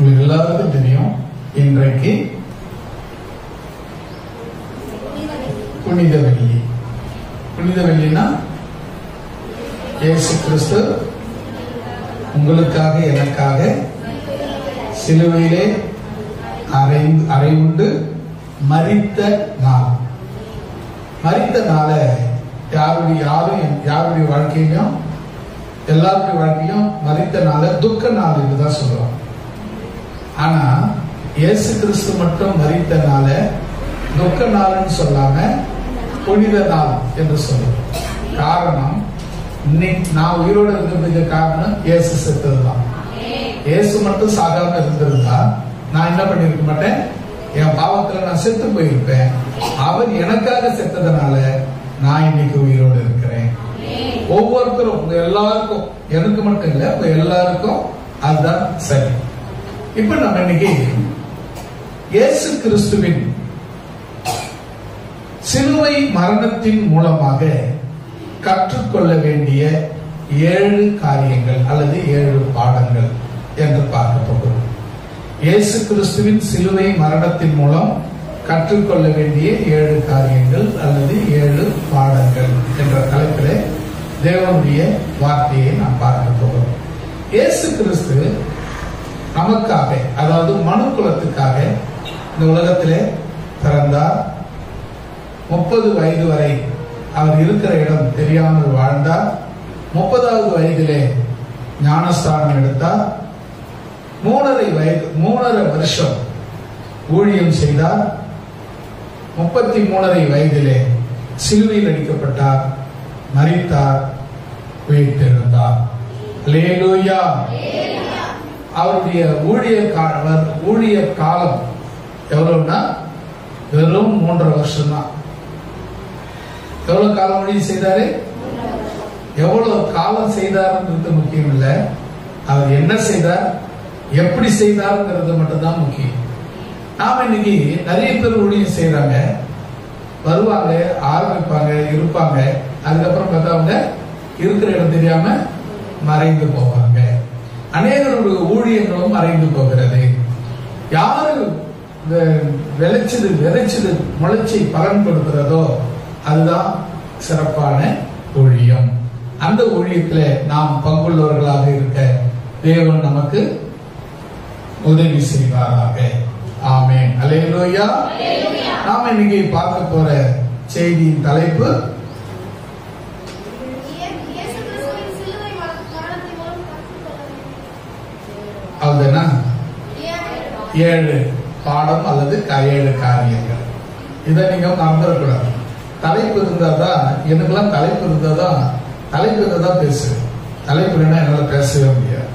உங்களுக்கு எல்லாருக்கும் தெரியும், இன்றைக்கு புனித வெள்ளி. புனித வெள்ளினா இயேசு கிறிஸ்து உங்களுக்காக எனக்காக சிலுவையிலே அறையுண்டு மரித்த நாள். மரித்த நாளை யாருடைய வாழ்க்கையிலும் எல்லாருடைய வாழ்க்கையிலும் மரித்த நாளை துக்க நாள் என்றுதான் சொல்றோம். ஆனா இயேசு கிறிஸ்து மட்டும் மரித்த நாளை துக்க நாள்னு சொல்லாம புனித நாள் என்று சொல்றோம். காரணம், இன்னைக்கு நான் உயிரோடு இருக்கிறதுக்கு காரணம் இயேசு செத்ததுதான். இயேசு மட்டும் சாகாம இருந்திருந்தா நான் என்ன பண்ணிருக்க மாட்டேன், என் பாவத்துல நான் செத்து போயிருப்பேன். அவர் எனக்காக செத்ததுனால நான் இன்னைக்கு உயிரோடு இருக்கிறேன். ஒவ்வொருத்தரும், உங்க எல்லாருக்கும், எனக்கு மட்டும் இல்ல, உங்க எல்லாருக்கும் அதுதான் சரி. இப்ப நம்ம இன்னைக்கு இயேசு கிறிஸ்துவின் சிலுவை மரணத்தின் மூலமாக கற்றுக்கொள்ள வேண்டிய 7 காரியங்கள் அல்லது 7 பாடங்கள் என்று பார்க்க போகிறோம். இயேசு கிறிஸ்துவின் சிலுவை மரணத்தின் மூலம் கற்றுக்கொள்ள வேண்டிய 7 காரியங்கள் அல்லது 7 பாடங்கள் என்ற தலைப்பிலே தேவனுடைய வார்த்தையை நாம் பார்க்க போகிறோம். இயேசு கிறிஸ்து நமக்காக, அதாவது மனு குலத்துக்காக இந்த உலகத்திலே பிறந்தார். 30 வயது வரை அவர் இருக்கிற இடம் தெரியாமல் வாழ்ந்தார். 30வது வயதிலே ஞானஸ்தானம் எடுத்தார். 3.5 வருஷம் ஊழியம் செய்தார். 33 வயதிலே சிலுவையில் அடிக்கப்பட்டார், மரித்தார், உயிர்த்தெழுந்தார். அல்லேலூயா. அவருடைய ஊழிய காலம் எவ்வளவுனா வெறும் 3.5 வருஷம் தான். எவ்வளவு காலம் ஊழியம் செய்தாரு, எவ்வளவு காலம் செய்தார்ன்றது முக்கியம் இல்ல, அவர் என்ன செய்தார், எப்படி செய்தாருங்கிறது மட்டும்தான் முக்கியம். நாம இன்னைக்கு நிறைய பேர் ஊழியம் செய்யறாங்க, வருவாங்க, ஆரம்பிப்பாங்க, இருப்பாங்க, அதுக்கப்புறம் பார்த்தா அவங்க இருக்கிற இடம் தெரியாம மறைந்து போவாங்க. அநேகருடைய ஊழியங்களும் மறைந்து போகிறது. யாரு விளைச்சது முளைச்சி பலன் கொடுக்கிறதோ அதுதான் சிறப்பான ஊழியம். அந்த ஊழியத்துல நாம் பங்குள்ளவர்களாக இருக்க தேவன் நமக்கு உதவி செய்வாராக. ஆமென். அல்லேலூயா. நாம இன்னைக்கு பார்க்க போற செய்தியின் தலைப்பு அதுனா 7 பாடம் அல்லது 7 காரியங்கள். இதை நீங்க மறந்துடக்கூடாது. தலைப்பு இருந்தாதான், எனக்குலாம் தலைப்பு இருந்தாதான் பேசுவேன். தலைப்பு இல்லைன்னா என்னால பேசவே முடியாது.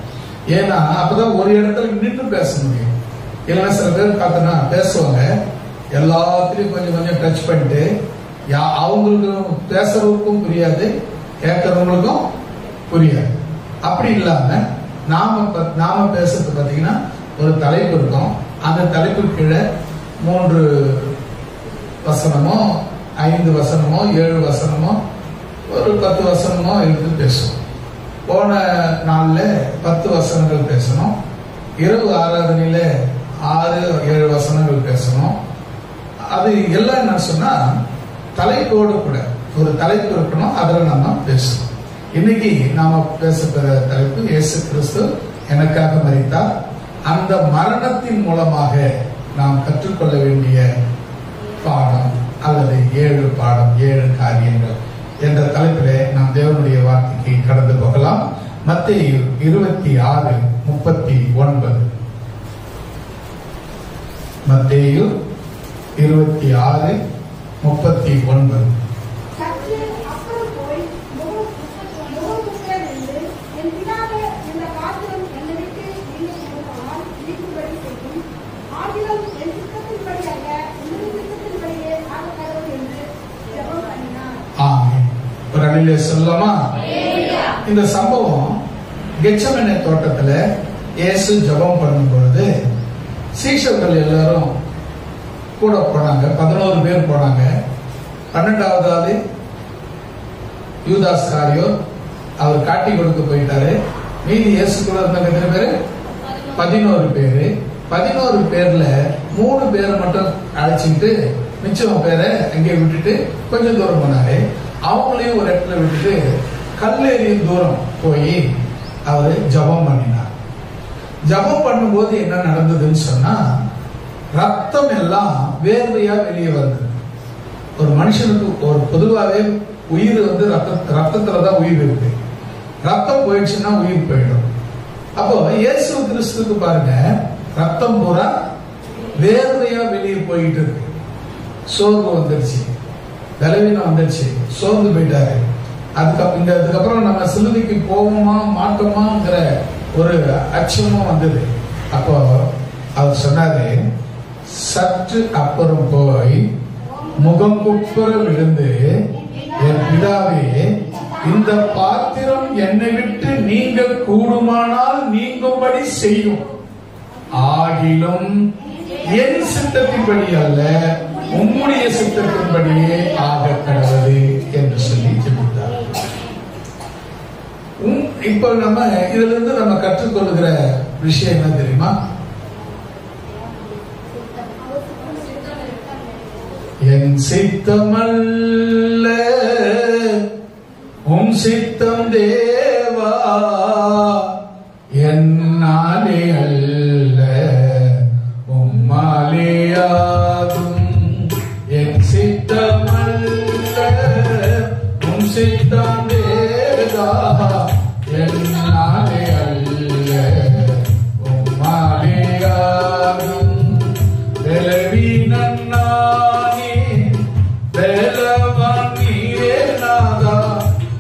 ஏன்னா அப்பதான் ஒரு இடத்துல நின்று பேச முடியும். இல்லைன்னா சில பேர் பார்த்தோன்னா பேசுவாங்க, எல்லாத்திலையும் கொஞ்சம் டச் பண்ணிட்டு அவங்களுக்கும் பேசுறவங்களுக்கும் புரியாது, கேட்கறவங்களுக்கும் புரியாது. அப்படி இல்லாம நாம பேசுறது பாத்தீங்கன்னா ஒரு தலைப்பு இருக்கும். அந்த தலைப்பு கீழே 3 வசனமோ 5 வசனமோ 7 வசனமோ ஒரு 10 வசனமோ எடுத்து பேசுவோம். போன நாள்ல 10 வசனங்கள் பேசணும். இரவு ஆராதனையில 6-7 வசனங்கள் பேசணும். அது எல்லாம் என்ன சொன்னா தலைப்போடு கூட ஒரு தலைப்பு இருக்கணும், அதுல நம்ம பேசணும். இன்னைக்கு நாம பேசப்படுற தலைப்பு இயேசு கிறிஸ்து எனக்காக மரித்தார். அந்த மரணத்தின் மூலமாக நாம் கற்றுக்கொள்ள வேண்டிய பாடம் அல்லது 7 பாடம் 7 காரியங்கள் என்ற தலைப்பிலே நாம் தேவனுடைய வார்த்தைக்கு கடந்து போகலாம். மத்தேயு 26:39. மத்தேயு 26:39. சொல்லலாமா? இந்த சம்பவம் கெத்செமனே தோட்டத்துல இயேசு ஜெபம் பண்ணும் பொழுது சீஷர்கள் எல்லாரும் கூட போனாங்க. 11 பேர் போனாங்க. 12வது ஆளு யூதாஸ் காரியோ அவர் காட்டி கொடுக்க போயிட்டாரு. மீதி இயேசு கூட இருந்தவங்க எத்தனை பேரு? 11 பேரு. 11 பேர்ல 3 பேரை மட்டும் அழைச்சிட்டு மிச்சம் பேரை அங்கே விட்டுட்டு கொஞ்சம் தூரம் போனாரு. அவங்களையும் ஒரு இடத்துல விட்டுட்டு கல்லேறியும் தூரம் போய் அவரு ஜபம் பண்ணினார். ஜபம் பண்ணும்போது என்ன நடந்ததுன்னு சொன்னா, ரத்தம் எல்லாம் வேர்வையா வெளியே வந்தது. ஒரு மனுஷனுக்கு ஒரு பொதுவாகவே உயிர் ரத்தத்துலதான் உயிர் இருக்கு. ரத்தம் போயிடுச்சுன்னா உயிர் போயிடும். அப்போ இயேசு கிறிஸ்துக்கு பாருங்க, ரத்தம் பூரா வேர்வையா வெளியே போயிட்டு இருக்கு. சோர்வு வந்துருச்சு, பலவீனம் வந்துருச்சு, சோர்ந்து போயிட்டாரு. அதுக்கப்புறம் நம்ம சிலுவைக்கு போவோமா மாட்டோமாங்கிற ஒரு அச்சமும் வந்தது. அப்போ அவர் சொன்னாரு, சற்று அப்புறம் போய் முகம் குப்புற விழுந்து, என் பிதாவே, இந்த பாத்திரம் என்னை விட்டு நீங்க கூடுமானால் நீங்கும்படி செய்யும், ஆகிலும் என் சித்தத்தின்படி அல்ல உம்முடைய சித்தத்தின்படியே ஆக கடவுளே என்று சொல்லி ஜெபித்தார். இப்ப நம்ம இதுல இருந்து நம்ம கற்றுக்கொள்கிற விஷயம் என்ன தெரியுமா? என் சித்தமல்ல உம் சித்தம் தேவா, என்னாலே அல்ல உம்மாலேயாகும். என் சித்தமல்ல உம் சித்தம் தேவா, என்னாலே அல்ல உம்மாலேயாகும். பலவீனன் நானே, பலவான் நீரே நாதா.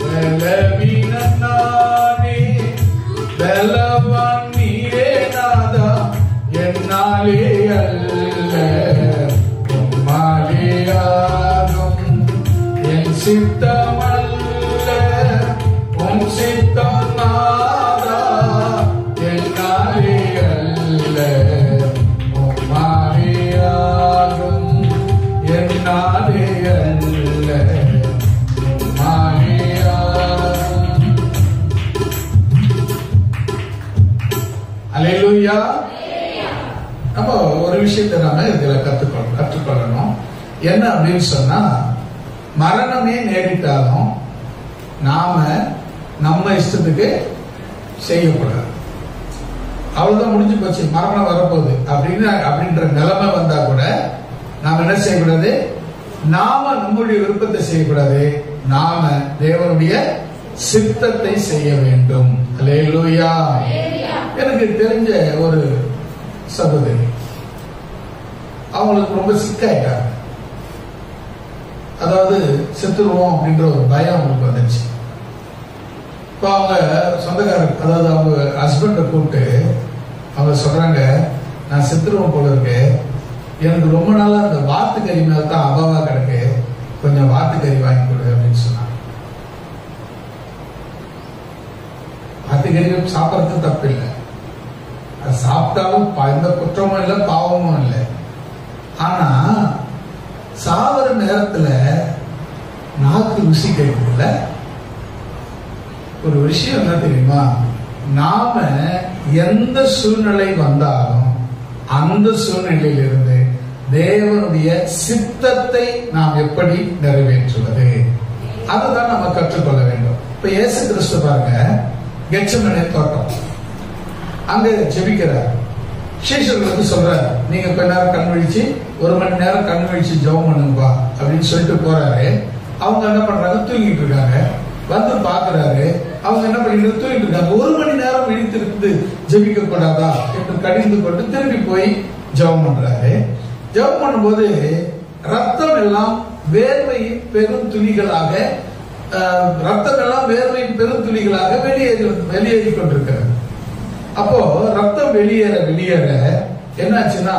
பலவீனன் நானே, பலவான் நீரே நாதா. என்னாலே அல்ல உம்மாலேயாகும். என் சித்தமல்ல உம் சித்தம் நாதா. என்னாலே அல்ல உம்மாலேயாகும். என்னாலே அல்ல உம்மாலேயாகும். அல்லேலூயா. நம்ம ஒரு விஷயத்தை நாம இதுல கற்றுக்கொள்ளணும். என்ன அப்படின்னு சொன்னா, மரணமே நேரிட்டாலும் நாம நம்ம இஷ்டத்துக்கு செய்யக்கூடாது. அவ்வளவுதான், முடிஞ்சு போச்சு, மரணம் வரப்போகுது அப்படின்ற நிலைமை வந்தா கூட நாம என்ன செய்யக்கூடாது? நாம நம்முடைய விருப்பத்தை செய்யக்கூடாது. நாம தேவனுடைய சித்தத்தை செய்ய வேண்டும். அல்லேலூயா. எனக்கு தெரிஞ்ச ஒரு சகோதரி, அவங்களுக்கு ரொம்ப சிக்காயிட்டாங்க. அதாவது செத்துருவோம் அப்படின்ற ஒரு பயம் அவங்களுக்கு வந்துச்சு. இப்போ அவங்க சொந்தக்காரர், அதாவது அவங்க ஹஸ்பண்டை கூப்பிட்டு அவங்க சொல்றாங்க, நான் செத்துருவோம் போல இருக்கு, எனக்கு ரொம்ப நாளா அந்த வாத்துக்கறி மேல தான் அபாவா கிடக்கு, கொஞ்சம் வாத்துக்கறி வாங்கி கொடு அப்படின்னு சொன்னாங்க. வாத்துக்கறி சாப்பிட்றது தப்பு இல்லை, அது சாப்பிட்டாலும் எந்த குற்றமும் இல்லை பாவமும் இல்லை. ஆனா சாவர நேரத்துல நாக்கு ருசி கிடைக்குதுல்ல. ஒரு விஷயம் என்ன தெரியுமா? நாம எந்த சூழ்நிலை வந்தாலும் அந்த சூழ்நிலையிலிருந்து தேவனுடைய சித்தத்தை நாம் எப்படி நிறைவேற்றுவது, அதுதான் நம்ம கற்றுக்கொள்ள வேண்டும். இப்ப இயேசு கிறிஸ்து பாருங்க, கெத்செமனே தோட்டம், அங்க ஜெபிக்கிறார். சீஷர்களுக்கு சொல்றாரு, நீங்க கொஞ்ச நேரம் கண் விழிச்சு 1 மணி நேரம் கண் விழிச்சு ஜெபம் பண்ணுங்கப்பா அப்படின்னு சொல்லிட்டு போறாரு. அவங்க என்ன பண்றாங்க? தூங்கிட்டு இருக்காங்க. வந்து பாக்குறாரு, அவங்க என்ன பண்ணிட்டு தூங்கிட்டு இருக்காங்க. 1 மணி நேரம் விழித்திருந்து ஜெபிக்க கூடாதா என்று கடிந்து கொண்டு திரும்பி போய் ஜெபம் பண்றாரு. ஜெபம் பண்ணும்போது ரத்தம் எல்லாம் வேர்வையின் பெரும் துளிகளாக, ரத்தம் எல்லாம் வேர்வையின் பெரும் துளிகளாக வெளியேறி கொண்டிருக்கிறது. அப்போ ரத்தம் வெளியேற என்னாச்சுன்னா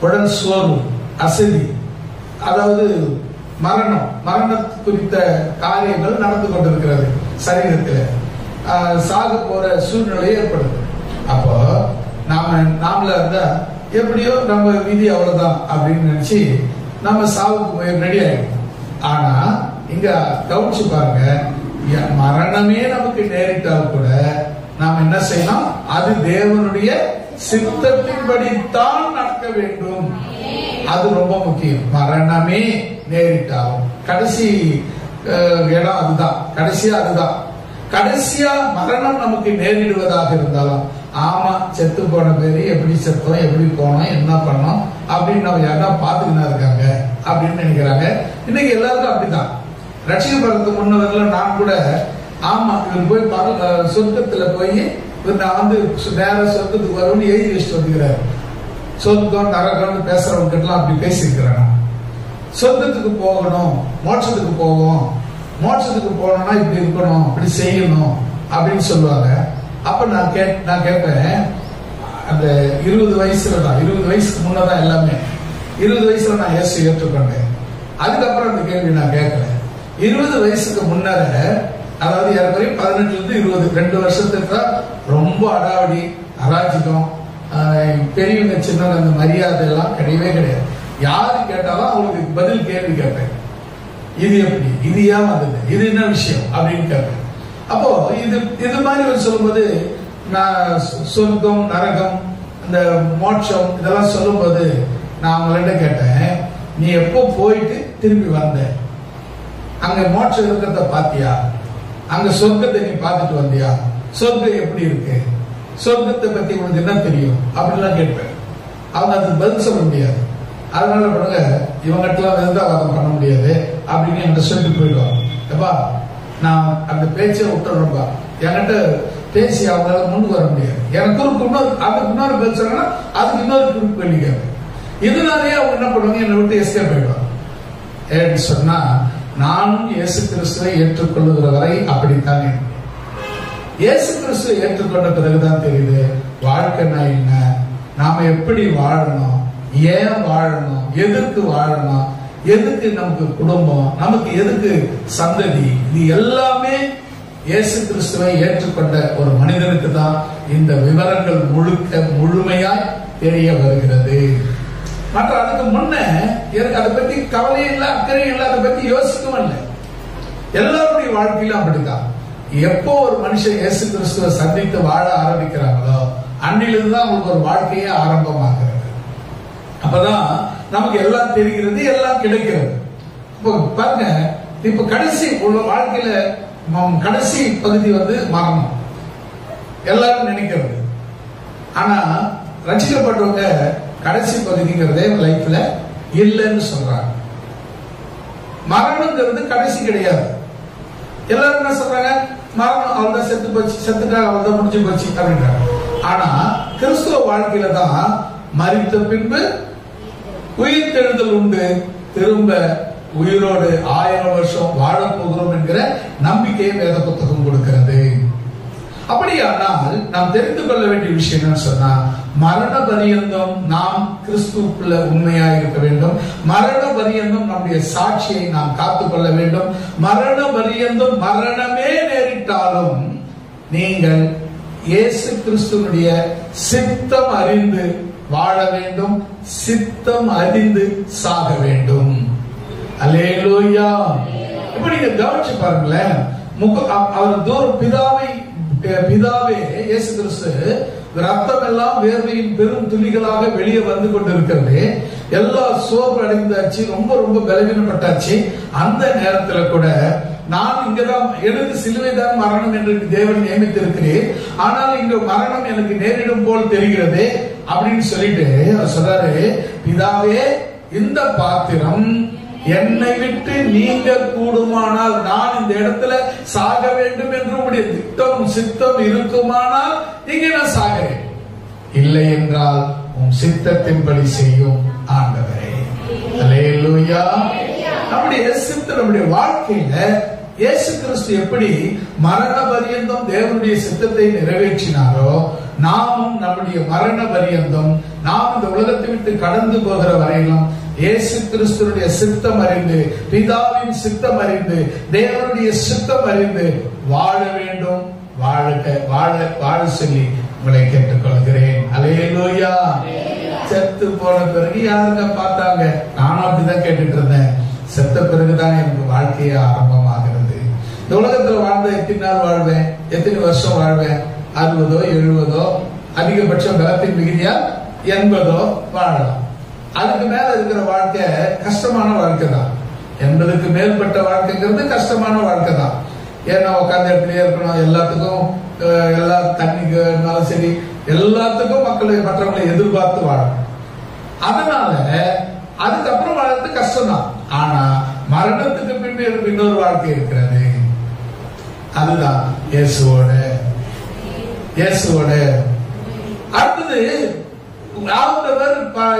உடல் சோர்வு, அசதி, அதாவது மரணம் குறித்த காரியங்கள் நடந்து கொண்டிருக்கிறது சரீரத்தில். சாக போற சூழ்நிலை ஏற்படுது. அப்போ நாமள இருந்தா எப்படியோ நம்ம விதி அவ்வளவுதான் அப்படின்னு நினைச்சு நம்ம சாவுக்கு ரெடி ஆயிடும். ஆனா இங்க கவனிச்சு பாருங்க, மரணமே நமக்கு நேரிட்டால் கூட நாம் என்ன செய்யலாம்? அது தேவனுடைய சித்தத்தின்படித்தான் நடக்க வேண்டும். அது ரொம்ப முக்கியம். மரணமே நேரிட்டாலும் கடைசி இடம் அதுதான், கடைசியா அதுதான். கடைசியா மரணம் நமக்கு நேரிடுவதாக இருந்தாலும், ஆமா செத்து போன பேரு எப்படி செத்தோம், எப்படி போனோம், என்ன பண்ணோம் அப்படின்னு நம்ம யாரா பாத்துக்கினா இருக்காங்க அப்படின்னு நினைக்கிறாங்க. இன்னைக்கு எல்லாருக்கும் அப்படிதான். ரட்சிக்கப்படுறதுக்கு முன்னவர்கள நான் கூட ஆமா இவர் போய் சொர்க்கத்துல போய் நான் வந்து நேர சொர்க்கத்துக்கு வரும்னு எழுதி வச்சுட்டு வந்துக்கிறாரு. சொர்க்கம் நரகம் பேசுறவங்க எல்லாம் அப்படி பேசியிருக்கிறாங்க. சொர்க்கத்துக்கு போகணும், மோட்சத்துக்கு போவோம், மோட்சத்துக்கு போனோம்னா இப்படி இருக்கணும், இப்படி செய்யணும் அப்படின்னு சொல்லுவாங்க. அப்ப நான் கேட்பேன், அந்த 20 வயசுல தான், 20 வயசுக்கு முன்னதான் எல்லாமே. 20 வயசுல நான் இயேசு ஏற்றுக்கொண்டேன். அதுக்கப்புறம் அந்த கேள்வி நான் கேட்கல. 20 வயசுக்கு முன்னர, அதாவது ஏற்கனவே 18 இருந்து 20, 2 வருஷத்துக்கு ரொம்ப அடாவடி, அராஜிகம், பெரியவங்க சின்னவங்க அந்த மரியாதை எல்லாம் கிடையவே கிடையாது. யாரு கேட்டாலும் அவங்களுக்கு பதில் கேள்வி கேட்பேன். இது எப்படி, இது ஏன் வந்தது, இது என்ன விஷயம் அப்படின்னு கேட்பேன். அப்போ இது மாதிரி சொல்லும்போது, நான் சொர்க்கம் நரகம் இந்த மோட்சம் இதெல்லாம் சொல்லும்போது நான் அவங்கள்ட்ட கேட்டேன், நீ எப்போ போயிட்டு திரும்பி வந்த, அங்க மோட்சம் இருக்கிறத பாத்தியா, அங்க சொர்க்கத்தை நீ பார்த்துட்டு வந்தியா, சொர்க்கம் எப்படி இருக்கு, சொர்க்கத்தை பத்தி உனக்கு என்ன தெரியும் அப்படின்லாம் கேட்பேன். அவங்க அதுக்கு பதில் சொல்ல முடியாது. அதனால பாருங்க, இவங்ககிட்டலாம் விருந்தாவாதம் பண்ண முடியாது அப்படின்னு என்கிட்ட சொல்லிட்டு போயிடுவாங்க. எப்பா நான் அந்த பேச்சை விட்டுறேன்பா, என்கிட்ட பேசி அவங்களால முன்னுக்கு வர முடியாது. எனக்கு அதுக்கு இன்னொரு பதில் சொன்னா அதுக்கு இன்னொரு குறிப்பு பண்ணிக்காங்க. இதனாலேயே அவங்க என்ன பண்ணுவாங்க, என்னை விட்டு எஸ்கேப் போயிடுவாங்க. ஏன்னு சொன்னா, நானும் இயேசு கிறிஸ்துவை ஏற்றுக்கொள்ளுகிற வரை அப்படித்தான். இயேசு கிறிஸ்துவை ஏற்றுக்கொண்ட பிறகுதான் தெரியுது வாழ்க்கைனா என்ன, நாம எப்படி வாழணும், ஏன் வாழணும், எதுக்கு வாழணும், எதுக்கு நமக்கு குடும்பம், நமக்கு எதுக்கு சந்ததி. இது எல்லாமே இயேசு கிறிஸ்துவை ஏற்றுக்கொண்ட ஒரு மனிதனுக்கு தான் இந்த விவரங்கள் முழுமையாய் தெரிய வருகிறது. மற்ற அதுக்கு முன்ன எனக்கு அதை பத்தி கவலையும் இல்லை, அக்கறையும் இல்லை, அதை பத்தி யோசிக்கவும் இல்லை. எல்லாருடைய வாழ்க்கையிலும் அப்படித்தான். எப்போ ஒரு மனுஷன் இயேசு கிறிஸ்துவை சந்தித்து வாழ ஆரம்பிக்கிறாங்களோ அன்னிலிருந்து தான் அவங்களுக்கு ஒரு வாழ்க்கையே ஆரம்பமாகிறது. அப்பதான் நமக்கு எல்லாம் தெரிகிறது, எல்லாம் கிடைக்கிறது. இப்போ பாருங்க, இப்ப கடைசி வாழ்க்கையில கடைசி பகுதி வந்து மரணம், எல்லாரும் நினைக்கிறது. ஆனா ரட்சிக்கப்பட்டவங்க கடைசி பகுதிங்கிறதே லைஃப்ல இல்லைன்னு சொல்றாங்க. மரணம்ங்கிறது கடைசி கிடையாது. எல்லாரும் என்ன சொல்றாங்க, மரணம் அவள்தான் செத்து போச்சு, செத்துட்டாங்க, அவள்தான் முடிஞ்சு போச்சு அப்படின்றாங்க. ஆனா கிறிஸ்துவ வாழ்க்கையில தான் மரித்த பின்பு உயிர்த்தெழுதல் உண்டு, திரும்ப உயிரோடு 1000 வருஷம் வாழப் போகிறோம் என்கிற நம்பிக்கையை வேத புத்தகம் கொடுக்கிறது. அப்படியானால் நாம் தெரிந்து கொள்ள வேண்டிய விஷயம் என்னன்னு சொன்னா, மரண பரியந்தம் நாம் கிறிஸ்துவுக்குள்ள உண்மையா இருக்க வேண்டும். மரண பரியந்தம் நம்முடைய சாட்சியை நாம் காத்துக் கொள்ள வேண்டும். மரண பரியந்தம் மரணமே நேரிட்டாலும் நீங்கள் இயேசு கிறிஸ்துவனுடைய சித்தம் அறிந்து வாழ வேண்டும், சித்தம் அறிந்து சாக வேண்டும். அல்லேலூயா. இப்ப நீங்க கவனிச்சு பாருங்களேன், அவர் தூரம் பிதாவே இயேசு கிறிஸ்து ரத்தம் எல்லாம் வேர்வையின் பெரும் துளிகளாக வெளியே வந்து கொண்டிருக்கிறது. எல்லா சோர்வு அடைந்தாச்சு, ரொம்ப ரொம்ப பலவீனப்பட்டாச்சு. அந்த நேரத்துல கூட நான் இங்கதான், எனக்கு சிலுவைதான் மரணம் என்று தேவன் நியமித்திருக்கிறேன், ஆனால் இங்க மரணம் எனக்கு நேரிடும் போல் தெரிகிறது அப்படின்னு சொல்லிட்டு அவர் சொல்றாரு, பிதாவே இந்த பாத்திரம் என்னை விட்டு நீங்க கூடுமானால் நான் இந்த இடத்துல சாக வேண்டும் என்று உடைய திட்டம் சித்தம் இருக்குமானால் இங்கே நான் சாகிறேன், இல்லை என்றால் உன் சித்தத்தின்படி செய்யும் ஆண்டவரே. அல்லேலூயா. நம்முடைய சித்தம், நம்முடைய வாழ்க்கையில இயேசு கிறிஸ்து எப்படி மரண பரியந்தம் தேவனுடைய சித்தத்தை நிறைவேற்றினாரோ, நாமும் நம்முடைய மரண பரியந்தம், நாம் இந்த உலகத்தை விட்டு கடந்து போகிற வரையிலும் இயேசு கிறிஸ்துடைய சித்தம் அறிந்து, பிதாவின் சித்தம் அறிந்து, தேவனுடைய சித்தம் அறிந்து வாழ வேண்டும். வாழ சொல்லி உங்களை கேட்டுக்கொள்கிறேன். அல்லேலூயா. செத்து போன பிறகு யாருங்க பார்த்தாங்க? நானும் அப்படிதான் கேட்டுட்டு இருந்தேன். செத்த பிறகுதான் எனக்கு வாழ்க்கையே ஆரம்பமாகிறது. இந்த உலகத்துல வாழ்ந்த எத்தனை நாள் வாழ்வேன், எத்தனை வருஷம் வாழ்வேன், 60, 70, அதிகபட்ச பலத்தின் மிகுதியா 80 வாழலாம். அதுக்கு மேல இருக்கிற வாழ்க்கை கஷ்டமான வாழ்க்கை தான். 80க்கு மேற்பட்ட வாழ்க்கைங்கிறது கஷ்டமான வாழ்க்கை தான். ஏன்னா உட்கார்ந்த இடத்துலயே இருக்கணும், எல்லாத்துக்கும் எல்லா தண்ணிக்கு இருந்தாலும் சரி எல்லாத்துக்கும் மற்றவங்களை எதிர்பார்த்து வாழணும். அதனால அதுக்கப்புறம் வாழ்றது கஷ்டம் தான். ஆனா மரணத்துக்கு பின்பு இன்னொரு வாழ்க்கை இருக்கிறது. அதுதான் இயேசுவோட. அடுத்தது ஆண்டவர்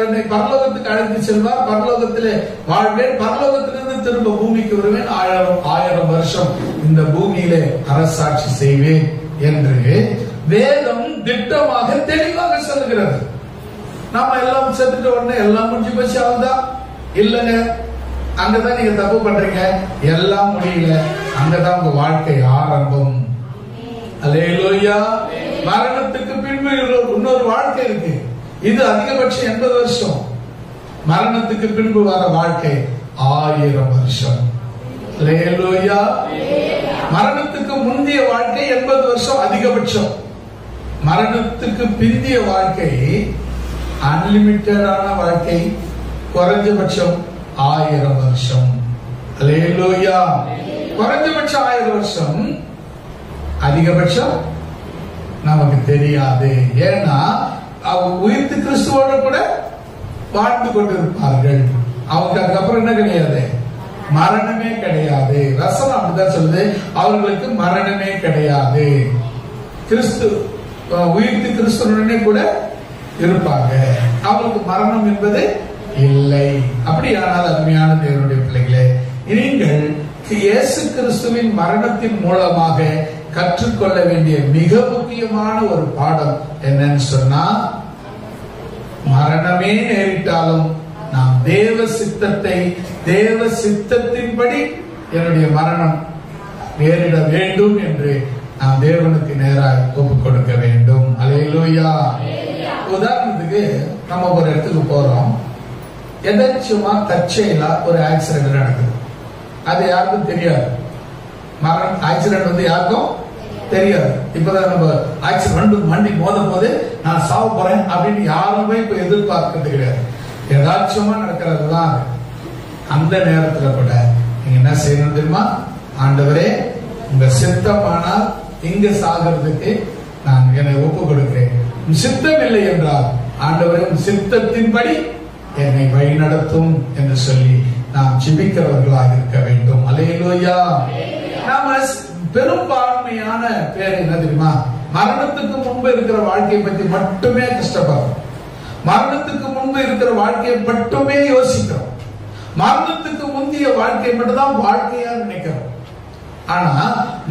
என்னை பரலோகத்துக்கு அழைத்து செல்வார், பரலோகத்திலே வாழ்வேன், பரலோகத்திலிருந்து திரும்ப பூமிக்கு வருவேன், 1000 வருஷம் இந்த பூமியிலே அரசாட்சி செய்வேன் என்று வேதம் திட்டமாக தெளிவாக சொல்லுகிறது. நாம எல்லாம் செத்துட்ட உடனே எல்லாம் முடிஞ்சு போச்சு அவ்வளவுதான் இல்லங்க. அங்கதான் நீங்க தப்பு பண்றீங்க. எல்லாம் முடியல, அங்கதான் உங்க வாழ்க்கை ஆரம்பம். அல்லேலூயா. மரணத்துக்கு பின்பு இன்னொரு வாழ்க்கை இருக்கு. இது அதிகபட்சம் 80 வருஷம். மரணத்துக்கு பின்பு வர வாழ்க்கை 1000 வருஷம். அல்லேலூயா. மரணத்துக்கு முந்தைய வாழ்க்கை 80 வருஷம் அதிகபட்சம். மரணத்துக்கு பிந்திய வாழ்க்கை அன்லிமிட்டடான வாழ்க்கை, குறைஞ்சபட்சம் 1000 வருஷம். அல்லேலூயா. குறைஞ்சபட்சம் 1000 வருஷம், அதிகபட்சம் நமக்கு தெரியாது. ஏன்னா அவங்க உயிர்த்து கிறிஸ்துவோட கூட வாழ்ந்து கொண்டிருப்பார்கள். அவங்க அதுக்கப்புறம் என்ன கிடையாது, மரணமே கிடையாது. வசனம் அப்படிதான் சொல்லுது, அவர்களுக்கு மரணமே கிடையாது. கிறிஸ்து உயிர்த்து கிறிஸ்துவனுடனே கூட இருப்பாங்க, அவங்களுக்கு மரணம் என்பது இல்லை. அப்படியானால் அருமையான தேவனுடைய பிள்ளைகளே, நீங்கள் இயேசு கிறிஸ்துவின் மரணத்தின் மூலமாக கற்றுக்கொள்ள வேண்டிய மிக முக்கியமான ஒரு பாடம் என்னன்னு சொன்னா, மரணமே நேரிட்டாலும் நாம் தேவ சித்தத்தின்படி என்னுடைய மரணம் நேரிட வேண்டும் என்று நாம் தேவனுக்கு நேராக ஒப்புக் கொடுக்க வேண்டும். அல்லேலூயா. உதாரணத்துக்கு நம்ம ஒரு இடத்துக்கு போறோம், எதாச்சுமா தற்செயலா ஒரு ஆக்சிடென்ட் நடக்குது. அது யாருக்கும் தெரியாது. மரணம் ஆக்சிடென்ட் வந்து யாருக்கும் தெரியாது. இப்பதான் நம்ம ஆக்சிடென்ட் வண்டி மோத போது நான் சாவ போறேன் அப்படின்னு யாருமே இப்ப எதிர்பார்க்கிறது கிடையாது. ஏதாச்சுமா நடக்கிறது தான். அந்த நேரத்துல கூட நீங்க என்ன செய்யணும் தெரியுமா? ஆண்டவரே, உங்க சித்தமானால் இங்க சாகிறதுக்கு நான் என்னை ஒப்பு கொடுக்கிறேன். சித்தம் இல்லை என்றால் ஆண்டவரே சித்தத்தின்படி என்னை வழி நடத்தும் என்று சொல்லி நாம் ஜெபிக்கிறவர்களாக இருக்க வேண்டும். அல்லேலூயா. நாம பெரும்பான்மையான பேர் என்ன தெரியுமா? மரணத்துக்கு முன்பு இருக்கிற வாழ்க்கையை பத்தி மட்டுமே கஷ்டப்படுறோம். மரணத்துக்கு முன்பு இருக்கிற வாழ்க்கையை மட்டுமே யோசிக்கிறோம். மரணத்துக்கு முந்தைய வாழ்க்கையை மட்டும்தான் வாழ்க்கையா நினைக்கிறோம். ஆனா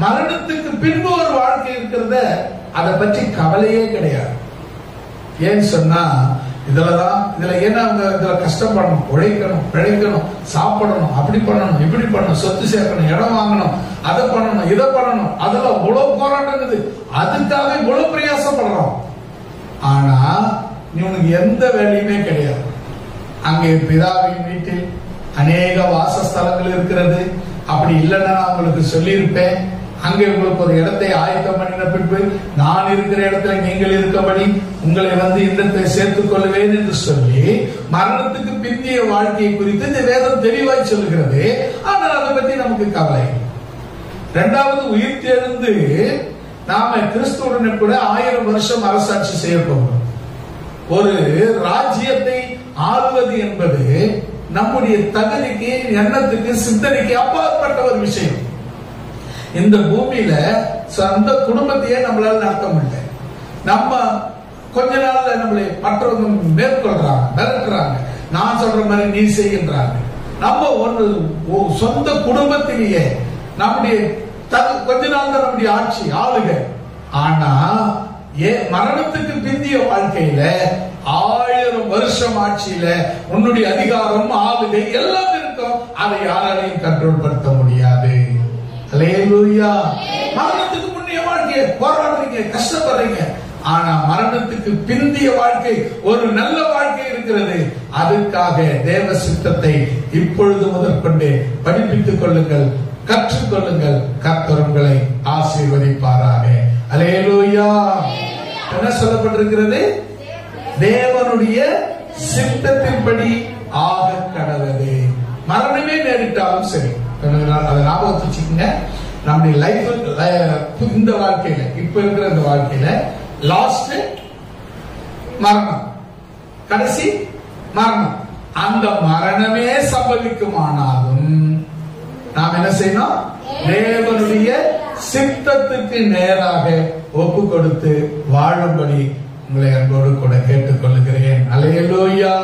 மரணத்துக்கு பின்பு ஒரு வாழ்க்கை இருக்கிறத அதை பற்றி கவலையே கிடையாது. ஏன்னு சொன்னா இதுல ஏன்னா அவங்க இதுல கஷ்டப்படணும், உழைக்கணும், பிழைக்கணும், சாப்பிடணும், அப்படி பண்ணணும், இப்படி பண்ணணும், சொத்து சேர்க்கணும், இடம் வாங்கணும், அதை பண்ணணும், இதை பண்ணணும், அதெல்லாம் இவ்வளவு போராட்டம் இருக்குது, அதுக்காக இவ்வளவு பிரயாசப்படுறோம். ஆனா இவனுக்கு எந்த வேலையுமே கிடையாது. அங்கே பிதாவின் வீட்டில் அநேக வாசஸ்தலங்கள் இருக்கிறது. அப்படி இல்லைன்னா உங்களுக்கு சொல்லியிருப்பேன். அங்கே உங்களுக்கு ஒரு இடத்தை ஆயத்தம் பண்ணின பின்பு நான் இருக்கிற இடத்துல நீங்கள் இருக்கபடி உங்களை வந்து இந்த சேர்த்துக் கொள்வேன் என்று சொல்லி மரணத்துக்கு பிந்திய வாழ்க்கையை குறித்து இந்த வேதம் தெளிவாய் சொல்லுகிறது. ஆனால் அதை பற்றி நமக்கு கவலை. இரண்டாவது, உயிர் தெழுந்து நாம கிறிஸ்துவுடன் கூட 1000 வருஷம் அரசாட்சி செய்ய போகிறோம். ஒரு ராஜ்யத்தை ஆளுவது என்பது நம்முடைய தகுதிக்கு, எண்ணத்துக்கு, சிந்தனைக்கு அப்பாற்பட்ட ஒரு விஷயம். இந்த பூமியில சொந்த குடும்பத்தையே நம்மளால நடத்த முடியல. நம்ம கொஞ்ச நாள்ல நம்மளை மற்றவங்க மேற்கொள்றாங்க, மிரட்டுறாங்க, நான் சொல்ற மாதிரி நீ செய்கின்றாங்க. நம்ம ஒன்று சொந்த குடும்பத்திலேயே நம்முடைய கொஞ்ச நாள் தான் நம்முடைய ஆட்சி ஆளுகை. ஆனா மரணத்துக்கு பிந்திய வாழ்க்கையில 1000 வருஷம் ஆட்சியில உன்னுடைய அதிகாரம், ஆளுகை எல்லாம் இருக்கும். அதை யாராலையும் கண்ட்ரோல் படுத்த முடியாது. அல்லேலூயா. மரணத்துக்கு முன்னைய வாழ்க்கையை போராடுறீங்க, கஷ்டப்படுறீங்க. ஆனா மரணத்துக்கு பிந்திய வாழ்க்கை, ஒரு நல்ல வாழ்க்கை இருக்கிறது. அதுக்காக தேவ சித்தத்தை இப்பொழுது முதற்கொண்டு படிப்பித்துக் கொள்ளுங்கள், கற்றுக்கொள்ளுங்கள். கர்த்தர் உங்களை ஆசீர்வதிப்பாராக. அல்லேலூயா. என்ன சொல்லப்பட்டிருக்கிறது? தேவனுடைய சித்தத்தின்படி ஆக கடவுளே. மரணமே நேரிட்டாலும் சரி, அதை ஞாபகத்தை வச்சுக்கோங்க. நம்முடைய லைஃப், இந்த வாழ்க்கையில, இப்ப இருக்கிற இந்த வாழ்க்கையில லாஸ்ட் மரணம், கடைசி மரணம். அந்த மரணமே சம்பவிக்குமானாலும் நாம் என்ன செய்யணும்? தேவனுடைய சித்தத்துக்கு நேராக ஒப்பு கொடுத்து வாழும்படி உங்களை அன்போடு கூட கேட்டுக்கொள்கிறேன். அல்லேலூயா.